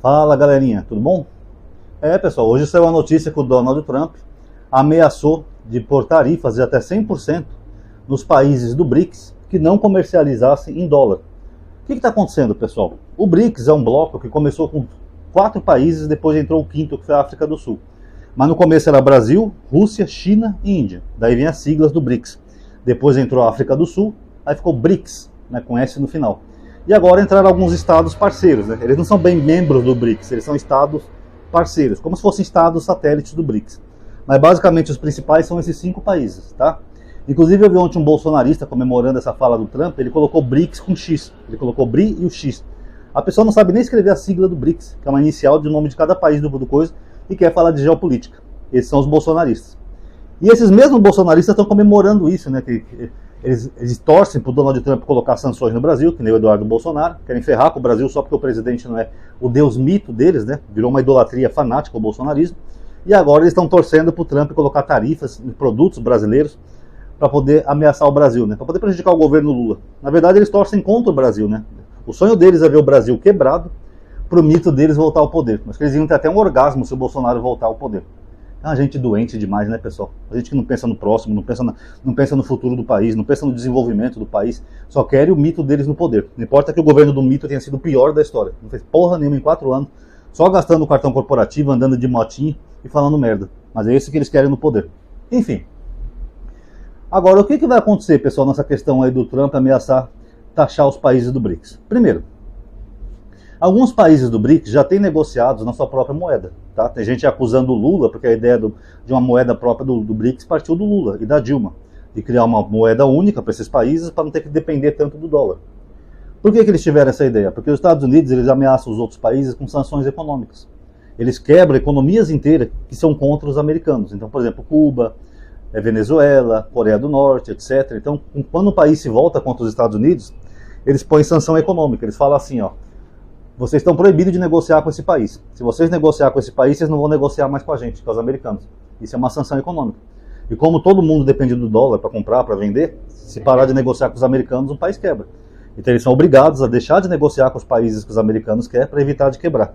Fala galerinha, tudo bom? Pessoal, hoje saiu a notícia que o Donald Trump ameaçou de pôr tarifas de até 100% nos países do BRICS que não comercializassem em dólar. O que está acontecendo, pessoal? O BRICS é um bloco que começou com 4 países, depois entrou o 5º, que foi a África do Sul. Mas no começo era Brasil, Rússia, China e Índia. Daí vem as siglas do BRICS. Depois entrou a África do Sul, aí ficou BRICS, né, com S no final. E agora entraram alguns estados parceiros, né? Eles não são bem membros do BRICS, eles são estados parceiros, como se fossem estados satélites do BRICS. Mas basicamente os principais são esses 5 países, tá? Inclusive eu vi ontem um bolsonarista comemorando essa fala do Trump, ele colocou BRICS com X, ele colocou BRI e o X. A pessoa não sabe nem escrever a sigla do BRICS, que é uma inicial de nome de cada país do coisa, e quer falar de geopolítica. Esses são os bolsonaristas. E esses mesmos bolsonaristas estão comemorando isso, né? Que eles torcem para o Donald Trump colocar sanções no Brasil, que nem o Eduardo Bolsonaro, querem ferrar com o Brasil só porque o presidente não é o deus mito deles, né? Virou uma idolatria fanática o bolsonarismo. E agora eles estão torcendo para o Trump colocar tarifas em produtos brasileiros para poder ameaçar o Brasil, né? Para poder prejudicar o governo Lula. Na verdade eles torcem contra o Brasil, né? O sonho deles é ver o Brasil quebrado para o mito deles voltar ao poder. Mas que eles iam ter até um orgasmo se o Bolsonaro voltar ao poder. É uma gente doente demais, né, pessoal? A gente que não pensa no próximo, não pensa no futuro do país, não pensa no desenvolvimento do país, só quer o mito deles no poder. Não importa que o governo do mito tenha sido o pior da história. Não fez porra nenhuma em 4 anos, só gastando o cartão corporativo, andando de motinho e falando merda. Mas é isso que eles querem no poder. Enfim. Agora, o que vai acontecer, pessoal, nessa questão aí do Trump ameaçar taxar os países do BRICS? Primeiro, alguns países do BRICS já têm negociados na sua própria moeda. Tá? Tem gente acusando o Lula, porque a ideia de uma moeda própria do BRICS partiu do Lula e da Dilma, de criar uma moeda única para esses países para não ter que depender tanto do dólar. Por que eles tiveram essa ideia? Porque os Estados Unidos eles ameaçam os outros países com sanções econômicas. Eles quebram economias inteiras que são contra os americanos. Então, por exemplo, Cuba, Venezuela, Coreia do Norte, etc. Então, quando um país se volta contra os Estados Unidos, eles põem sanção econômica. Eles falam assim, ó, vocês estão proibidos de negociar com esse país. Se vocês negociar com esse país, vocês não vão negociar mais com a gente, com os americanos. Isso é uma sanção econômica. E como todo mundo depende do dólar para comprar, para vender, se parar de negociar com os americanos, o país quebra. Então eles são obrigados a deixar de negociar com os países que os americanos querem para evitar de quebrar.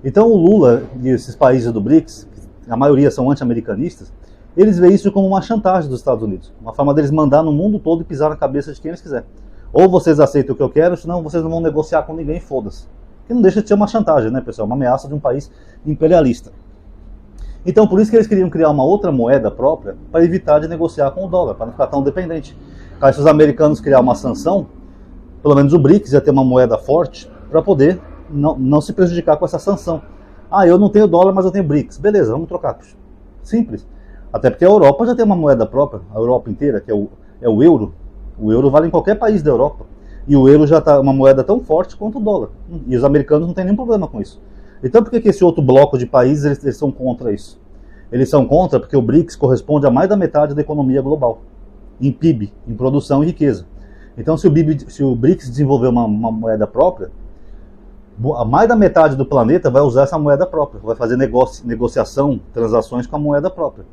Então o Lula e esses países do BRICS, a maioria são anti-americanistas, eles veem isso como uma chantagem dos Estados Unidos. Uma forma deles mandar no mundo todo e pisar na cabeça de quem eles quiserem. Ou vocês aceitam o que eu quero, senão vocês não vão negociar com ninguém, foda-se. Que não deixa de ser uma chantagem, né, pessoal? Uma ameaça de um país imperialista. Então, por isso que eles queriam criar uma outra moeda própria para evitar de negociar com o dólar, para não ficar tão dependente. Caso os americanos criar uma sanção, pelo menos o BRICS ia ter uma moeda forte para poder não se prejudicar com essa sanção. Ah, eu não tenho dólar, mas eu tenho BRICS. Beleza, vamos trocar. Simples. Até porque a Europa já tem uma moeda própria, a Europa inteira, que é o euro. O euro vale em qualquer país da Europa. E o euro já está uma moeda tão forte quanto o dólar. E os americanos não têm nenhum problema com isso. Então por que esse outro bloco de países eles são contra isso? Eles são contra porque o BRICS corresponde a mais da metade da economia global. Em PIB, em produção e riqueza. Então se o BRICS desenvolver uma moeda própria, mais da metade do planeta vai usar essa moeda própria. Vai fazer negociação, transações com a moeda própria.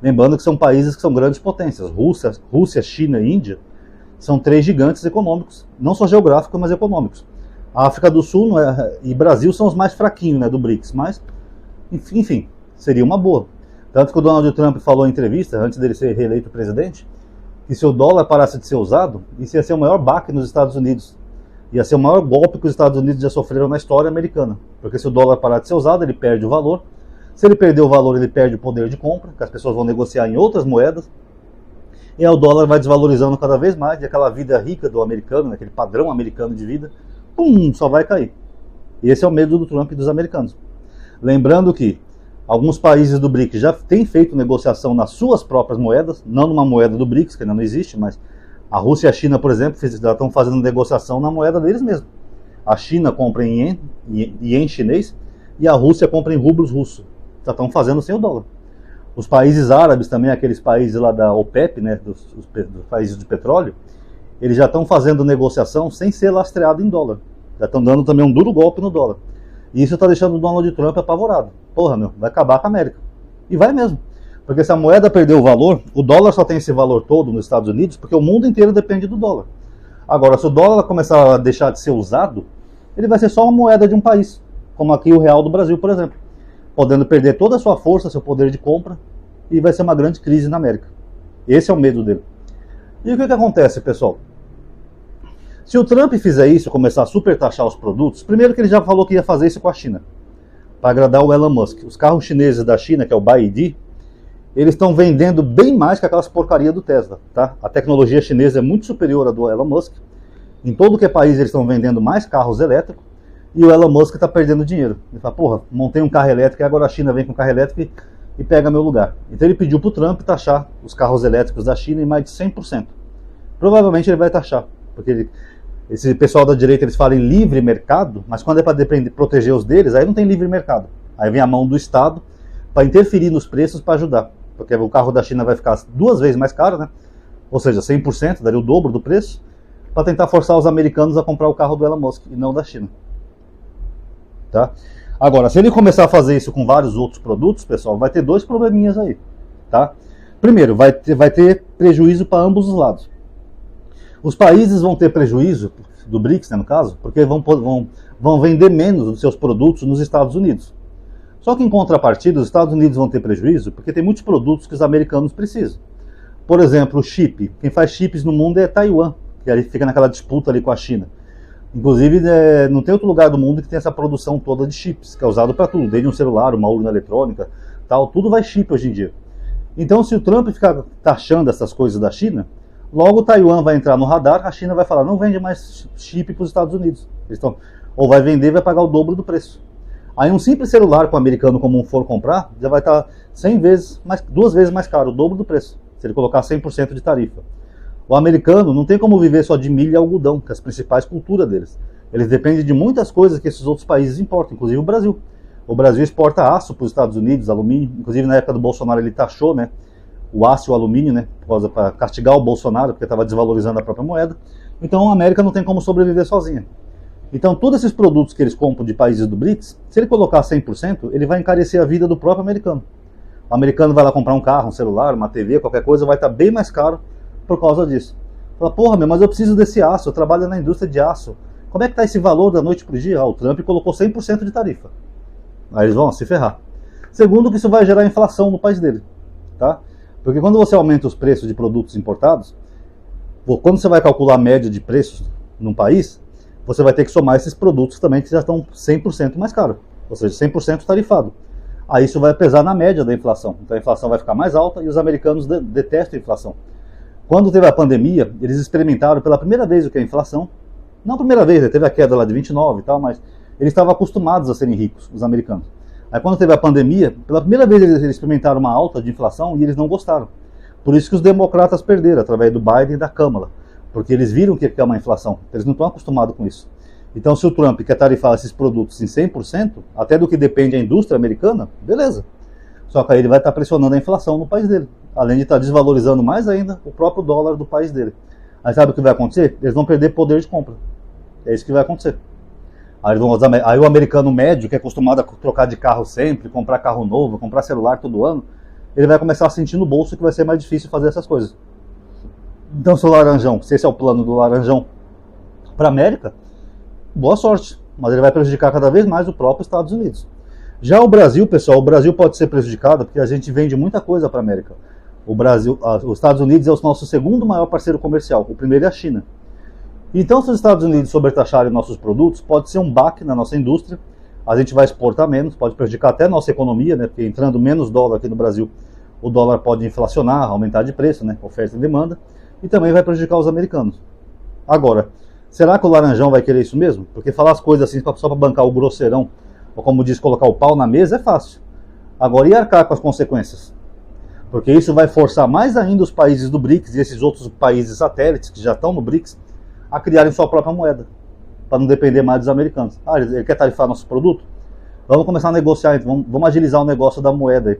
Lembrando que são países que são grandes potências. Rússia, China e Índia são 3 gigantes econômicos, não só geográficos, mas econômicos. A África do Sul e Brasil são os mais fraquinhos, né, do BRICS, mas, enfim, seria uma boa. Tanto que o Donald Trump falou em entrevista, antes dele ser reeleito presidente, que se o dólar parasse de ser usado, isso ia ser o maior baque nos Estados Unidos. Ia ser o maior golpe que os Estados Unidos já sofreram na história americana. Porque se o dólar parar de ser usado, ele perde o valor. Se ele perder o valor, ele perde o poder de compra, que as pessoas vão negociar em outras moedas. E aí o dólar vai desvalorizando cada vez mais, e aquela vida rica do americano, aquele padrão americano de vida, só vai cair. E esse é o medo do Trump e dos americanos. Lembrando que alguns países do BRICS já têm feito negociação nas suas próprias moedas, não numa moeda do BRICS, que ainda não existe, mas a Rússia e a China, por exemplo, já estão fazendo negociação na moeda deles mesmos. A China compra em ien chinês e a Rússia compra em rublos russos. Já estão fazendo sem o dólar. Os países árabes também, aqueles países lá da OPEP, né, dos países de petróleo, eles já estão fazendo negociação sem ser lastreado em dólar. Já estão dando também um duro golpe no dólar. E isso está deixando o Donald Trump apavorado. Porra, vai acabar com a América. E vai mesmo. Porque se a moeda perder o valor, o dólar só tem esse valor todo nos Estados Unidos porque o mundo inteiro depende do dólar. Agora, se o dólar começar a deixar de ser usado, ele vai ser só uma moeda de um país. como aqui o real do Brasil, por exemplo, podendo perder toda a sua força, seu poder de compra, e vai ser uma grande crise na América. Esse é o medo dele. E o que acontece, pessoal? Se o Trump fizer isso, começar a supertaxar os produtos, primeiro que ele já falou que ia fazer isso com a China, para agradar o Elon Musk. Os carros chineses da China, que é o BYD, eles estão vendendo bem mais que aquelas porcarias do Tesla, tá? A tecnologia chinesa é muito superior à do Elon Musk. Em todo que é país eles estão vendendo mais carros elétricos e o Elon Musk está perdendo dinheiro. Ele fala, porra, montei um carro elétrico e agora a China vem com um carro elétrico e pega meu lugar. Então ele pediu para o Trump taxar os carros elétricos da China em mais de 100%. Provavelmente ele vai taxar, porque esse pessoal da direita eles falam em livre mercado, mas quando é para proteger os deles, aí não tem livre mercado. Aí vem a mão do Estado para interferir nos preços para ajudar. Porque o carro da China vai ficar 2 vezes mais caro, né? Ou seja, 100%, daria o dobro do preço, para tentar forçar os americanos a comprar o carro do Elon Musk e não da China. Tá? Agora, se ele começar a fazer isso com vários outros produtos, pessoal, vai ter 2 probleminhas aí. Tá? Primeiro, vai ter prejuízo para ambos os lados. Os países vão ter prejuízo, do BRICS, né, no caso, porque vão vender menos dos seus produtos nos Estados Unidos. Só que em contrapartida, os Estados Unidos vão ter prejuízo porque tem muitos produtos que os americanos precisam. Por exemplo, o chip. Quem faz chips no mundo é Taiwan, que ali fica naquela disputa ali com a China. Inclusive, não tem outro lugar do mundo que tem essa produção toda de chips, que é usado para tudo, desde um celular, uma urna eletrônica, tal, tudo vai chip hoje em dia. Então, se o Trump ficar taxando essas coisas da China, logo Taiwan vai entrar no radar, a China vai falar, não vende mais chip para os Estados Unidos. Ou vai vender e vai pagar o dobro do preço. Aí um simples celular que o americano comum for comprar, já vai estar 2 vezes mais caro, o dobro do preço, se ele colocar 100% de tarifa. O americano não tem como viver só de milho e algodão, que é as principais culturas deles. Eles dependem de muitas coisas que esses outros países importam, inclusive o Brasil. O Brasil exporta aço para os Estados Unidos, alumínio, inclusive na época do Bolsonaro ele taxou, né, o aço e o alumínio, né, para castigar o Bolsonaro, porque estava desvalorizando a própria moeda. Então a América não tem como sobreviver sozinha. Então, todos esses produtos que eles compram de países do BRICS, se ele colocar 100%, ele vai encarecer a vida do próprio americano. O americano vai lá comprar um carro, um celular, uma TV, qualquer coisa, vai estar bem mais caro por causa disso. Fala, porra, mas eu preciso desse aço, eu trabalho na indústria de aço. Como é que está esse valor da noite para o dia? O Trump colocou 100% de tarifa. Aí eles vão se ferrar. Segundo, que isso vai gerar inflação no país dele. Tá? Porque quando você aumenta os preços de produtos importados, quando você vai calcular a média de preços num país, você vai ter que somar esses produtos também que já estão 100% mais caros, ou seja, 100% tarifado. Aí isso vai pesar na média da inflação. Então a inflação vai ficar mais alta e os americanos detestam a inflação. Quando teve a pandemia, eles experimentaram pela primeira vez o que é a inflação. Não a primeira vez, teve a queda lá de 29 e tal, mas eles estavam acostumados a serem ricos, os americanos. Aí quando teve a pandemia, pela primeira vez eles experimentaram uma alta de inflação e eles não gostaram. Por isso que os democratas perderam, através do Biden e da Câmara. Porque eles viram que é uma inflação, eles não estão acostumados com isso. Então se o Trump quer tarifar esses produtos em 100%, até do que depende a indústria americana, beleza. Só que aí ele vai estar pressionando a inflação no país dele, além de estar desvalorizando mais ainda o próprio dólar do país dele. Aí sabe o que vai acontecer? Eles vão perder poder de compra. É isso que vai acontecer. Aí o americano médio, que é acostumado a trocar de carro sempre, comprar carro novo, comprar celular todo ano, ele vai começar a sentir no bolso que vai ser mais difícil fazer essas coisas. Então, seu Laranjão, se esse é o plano do Laranjão para a América, boa sorte. Mas ele vai prejudicar cada vez mais o próprio Estados Unidos. Já o Brasil, pessoal, o Brasil pode ser prejudicado porque a gente vende muita coisa para a América. Os Estados Unidos é o nosso segundo maior parceiro comercial. O primeiro é a China. Então, se os Estados Unidos sobretaxarem nossos produtos, pode ser um baque na nossa indústria. A gente vai exportar menos, pode prejudicar até a nossa economia, né? Porque entrando menos dólar aqui no Brasil, o dólar pode inflacionar, aumentar de preço, né? Oferta e demanda. E também vai prejudicar os americanos. Agora, será que o Laranjão vai querer isso mesmo? Porque falar as coisas assim só para bancar o grosseirão, ou como diz, colocar o pau na mesa é fácil. Agora, e arcar com as consequências? Porque isso vai forçar mais ainda os países do BRICS e esses outros países satélites que já estão no BRICS a criarem sua própria moeda, para não depender mais dos americanos. Ah, ele quer tarifar nosso produto? Vamos começar a negociar, vamos agilizar o negócio da moeda aí.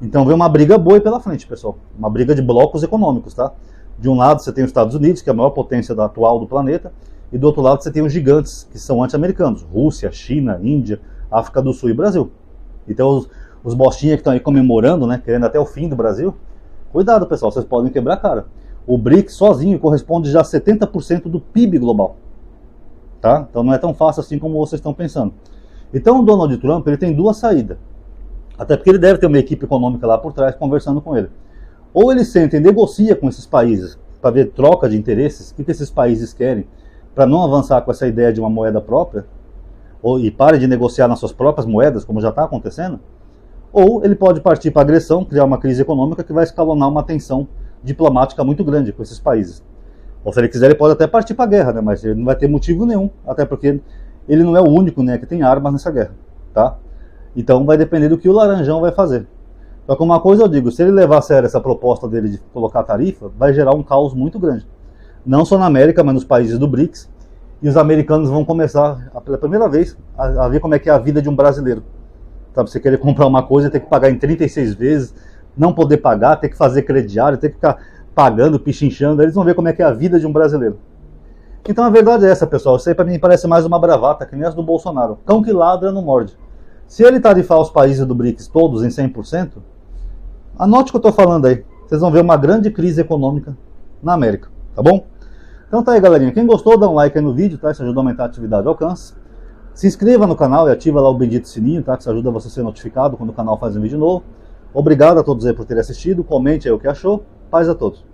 Então vem uma briga boa aí pela frente, pessoal. Uma briga de blocos econômicos, tá? De um lado você tem os Estados Unidos, que é a maior potência atual do planeta, e do outro lado você tem os gigantes, que são anti-americanos. Rússia, China, Índia, África do Sul e Brasil. Então os bostinhas que estão aí comemorando, né, querendo até o fim do Brasil, cuidado, pessoal, vocês podem quebrar a cara. O BRICS sozinho corresponde já a 70% do PIB global. Tá? Então não é tão fácil assim como vocês estão pensando. Então o Donald Trump ele tem duas saídas. Até porque ele deve ter uma equipe econômica lá por trás conversando com ele. Ou ele senta e negocia com esses países para ver troca de interesses, o que esses países querem, para não avançar com essa ideia de uma moeda própria, e pare de negociar nas suas próprias moedas, como já está acontecendo. Ou ele pode partir para agressão, criar uma crise econômica que vai escalonar uma tensão diplomática muito grande com esses países. Ou se ele quiser, ele pode até partir para a guerra, né? Mas ele não vai ter motivo nenhum, até porque ele não é o único, né, que tem armas nessa guerra, tá? Então vai depender do que o Laranjão vai fazer. Só que uma coisa eu digo, se ele levar a sério essa proposta dele de colocar tarifa, vai gerar um caos muito grande. Não só na América, mas nos países do BRICS. E os americanos vão começar, pela primeira vez, a ver como é que é a vida de um brasileiro. Sabe, você querer comprar uma coisa, ter que pagar em 36 vezes, não poder pagar, ter que fazer crediário, ter que ficar pagando, pichinchando. Eles vão ver como é que é a vida de um brasileiro. Então a verdade é essa, pessoal. Isso aí pra mim parece mais uma bravata, que nem essa do Bolsonaro. Cão que ladra não morde. Se ele tarifar os países do BRICS todos em 100%, anote o que eu estou falando aí. Vocês vão ver uma grande crise econômica na América, tá bom? Então tá aí, galerinha. Quem gostou, dá um like aí no vídeo, tá? Isso ajuda a aumentar a atividade e alcance. Se inscreva no canal e ativa lá o bendito sininho, tá? Que isso ajuda você a ser notificado quando o canal faz um vídeo novo. Obrigado a todos aí por terem assistido. Comente aí o que achou. Paz a todos.